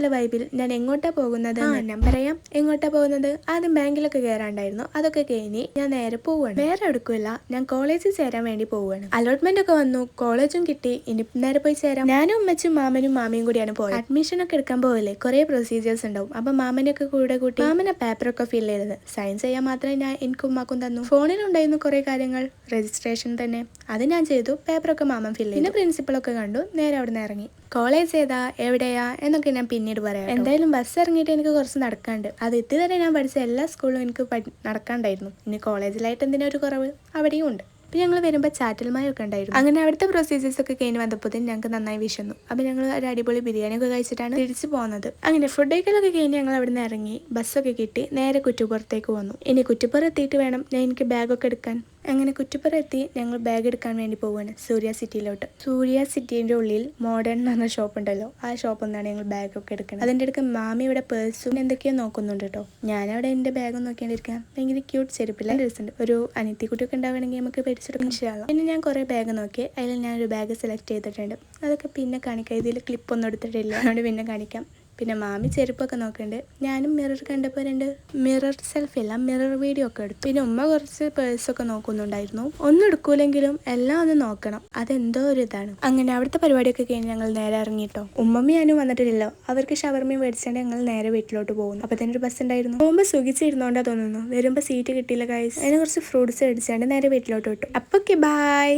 നല്ല വൈബിൽ ഞാൻ എങ്ങോട്ടാ പോകുന്നത് ഞാൻ പറയാം. എങ്ങോട്ടാ പോകുന്നത്? ആദ്യം ബാങ്കിലൊക്കെ കയറാണ്ടായിരുന്നു. അതൊക്കെ കഴിഞ്ഞ് ഞാൻ നേരെ പോവുകയാണ്. വേറെ എടുക്കില്ല, ഞാൻ കോളേജിൽ ചേരാൻ വേണ്ടി പോവുകയാണ്. അലോട്ട്മെന്റ് ഒക്കെ വന്നു, കോളേജും കിട്ടി. ഇനി നേരെ പോയി ചേരാം. ഞാനും ഉമ്മച്ചും മാമനും മാമിയും കൂടിയാണ് പോയത്. അഡ്മിഷൻ ഒക്കെ എടുക്കാൻ പോകല്ലേ, കുറെ പ്രൊസീജിയേഴ്സ് ഉണ്ടാവും. അപ്പൊ മാമനൊക്കെ കൂടെ കൂട്ടി മാമനെ പേപ്പറൊക്കെ ഫിൽ ചെയ്തത് സൈൻ ചെയ്യാൻ മാത്രമേ ഞാൻ എനിക്കും ഉമ്മാക്കും തന്നു. ഫോണിലുണ്ടായിരുന്നു കുറെ കാര്യങ്ങൾ, രജിസ്ട്രേഷൻ തന്നെ. അത് ഞാൻ ചെയ്തു. പേപ്പറൊക്കെ മാമൻ ഫിൽ ചെയ്തു. പിന്നെ പ്രിൻസിപ്പളൊക്കെ കണ്ടു. നേരെ അവിടെ നിന്ന് ഇറങ്ങി. കോളേജ് ഏതാ, എവിടെയാ എന്നൊക്കെ ഞാൻ പിന്നീട് പറയാം. എന്തായാലും ബസ് ഇറങ്ങിയിട്ട് എനിക്ക് കുറച്ച് നടക്കാണ്ട്. അത് ഇതുവരെ ഞാൻ പഠിച്ച എല്ലാ സ്കൂളിലും എനിക്ക് നടക്കാണ്ടായിരുന്നു. ഇനി കോളേജിലായിട്ട് എന്തിനാ ഒരു കുറവ്? അവിടെയും ഉണ്ട്. അപ്പോൾ ഞങ്ങൾ വരുമ്പോൾ ചാറ്റൽമായൊക്കെ ഉണ്ടായിരുന്നു. അങ്ങനെ അവിടുത്തെ പ്രൊസീജിയേഴ്സ് ഒക്കെ കഴിഞ്ഞ് വന്നപ്പോൾ ഞങ്ങൾക്ക് നന്നായി വിശന്നു. അപ്പോൾ ഞങ്ങൾ ഒരു അടിപൊളി ബിരിയാണി ഒക്കെ കഴിച്ചിട്ടാണ് തിരിച്ചു പോകുന്നത്. അങ്ങനെ ഫുഡ് കഴിക്കലൊക്കെ കഴിഞ്ഞ് ഞങ്ങൾ അവിടെ നിന്ന് ഇറങ്ങി. ബസ്സൊക്കെ കിട്ടി. നേരെ കുറ്റിപ്പുറത്തേക്ക് വന്നു. ഇനി കുറ്റിപ്പുറം എത്തിയിട്ട് വേണം ഞാൻ എനിക്ക് ബാഗൊക്കെ എടുക്കാൻ. അങ്ങനെ കുറ്റിപ്പുറം എത്തി ഞങ്ങൾ ബാഗ് എടുക്കാൻ വേണ്ടി പോവുകയാണ് സൂര്യ സിറ്റിയിലോട്ട്. സൂര്യ സിറ്റീൻ്റെ ഉള്ളിൽ മോഡേൺ എന്ന് പറഞ്ഞ ഷോപ്പ് ഉണ്ടല്ലോ, ആ ഷോപ്പിൽ നിന്നാണ് ഞങ്ങൾ ബാഗൊക്കെ എടുക്കുന്നത്. അതിൻ്റെ അടുക്ക് മാമി ഇവിടെ പേഴ്സും എന്തൊക്കെയോ നോക്കുന്നുണ്ട് കേട്ടോ. ഞാനവിടെ എൻ്റെ ബാഗ് നോക്കിയാണ്ടിരിക്കാം. ഭയങ്കര ക്യൂട്ട് ചെരുപ്പില്ല ഡ്രസ്സുണ്ട്. ഒരു അനിയത്തിക്കുട്ടിയൊക്കെ ഉണ്ടാവുകയാണെങ്കിൽ നമുക്ക് പേടിച്ചെടുക്കാൻ ചെയ്യാം. പിന്നെ ഞാൻ കുറേ ബാഗ് നോക്കി. അതിൽ ഞാനൊരു ബാഗ് സെലക്ട് ചെയ്തിട്ടുണ്ട്. അതൊക്കെ പിന്നെ കാണിക്കാം. ഇതിൽ ക്ലിപ്പൊന്നും എടുത്തിട്ടില്ല, അതുകൊണ്ട് പിന്നെ കാണിക്കാം. പിന്നെ മാമി ചെരുപ്പൊക്കെ നോക്കുന്നുണ്ട്. ഞാനും മിറർ കണ്ടപ്പോൾ മിറർ സെൽഫി അല്ല, മിറർ വീഡിയോ ഒക്കെ എടുത്തു. പിന്നെ ഉമ്മ കുറച്ച് പേഴ്സൊക്കെ നോക്കുന്നുണ്ടായിരുന്നു. ഒന്നും എടുക്കൂലെങ്കിലും എല്ലാം ഒന്ന് നോക്കണം, അതെന്തോ ഒരു ഇതാണ്. അങ്ങനെ അവിടുത്തെ പരിപാടിയൊക്കെ കഴിഞ്ഞ് ഞങ്ങൾ നേരെ ഇറങ്ങിട്ടോ. ഉമ്മമ്മ ഞാനും വന്നിട്ടില്ലല്ലോ. അവർക്ക് ഷവർമയും മേടിച്ചാണ്ട് ഞങ്ങൾ നേരെ വീട്ടിലോട്ട് പോകുന്നു. അപ്പൊ തന്നെ ഒരു ബസ് ഉണ്ടായിരുന്നു. പോകുമ്പോൾ സുഖിച്ചിരുന്നോണ്ടാ തോന്നുന്നു. വരുമ്പോൾ സീറ്റ് കിട്ടിയില്ല ഗൈസ്. അതിന് കുറച്ച് ഫ്രൂട്ട്സ് മേടിച്ചാണ്ട് നേരെ വീട്ടിലോട്ട് വിട്ടു. അപ്പൊ ബൈ.